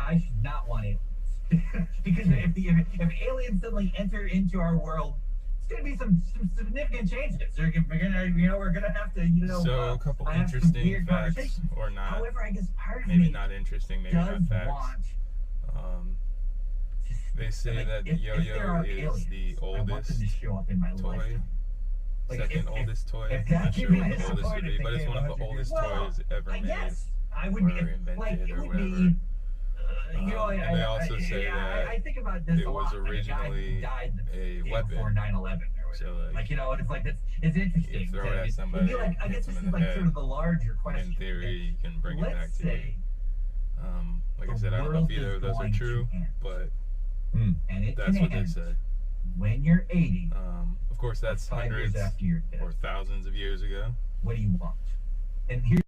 I should not want aliens. Because if aliens suddenly enter into our world, it's going to be some significant changes. We're gonna have to, So a couple have some interesting weird facts, conversations. or not. However, I guess part of Maybe me not interesting, maybe does not facts. want. They say Like, that the if there yo-yo are is aliens, the I want them oldest to show up in my toy. lifetime. Like, Second oldest toy. if I'm not that sure could be what the oldest would be, but it's one of the 100 oldest years. toys ever I made. guess I would or be invented like it or would whatever. be. And they also say that I think about this it a was lot. Like, originally a guy died a before weapon. 9/11 or whatever. So, like, And it's like it's interesting. you throw it to- at somebody, it'd be like, I hits guess them this in is the like head, sort of the larger question. in theory, you can bring it back Let's to you. say Like I the said, I don't know if world either is of those are going to true, end. but and it that's can what they end say. when you're 80. Of course, that's 5 years hundreds after you're dead. or thousands of years ago. What do you want? And here's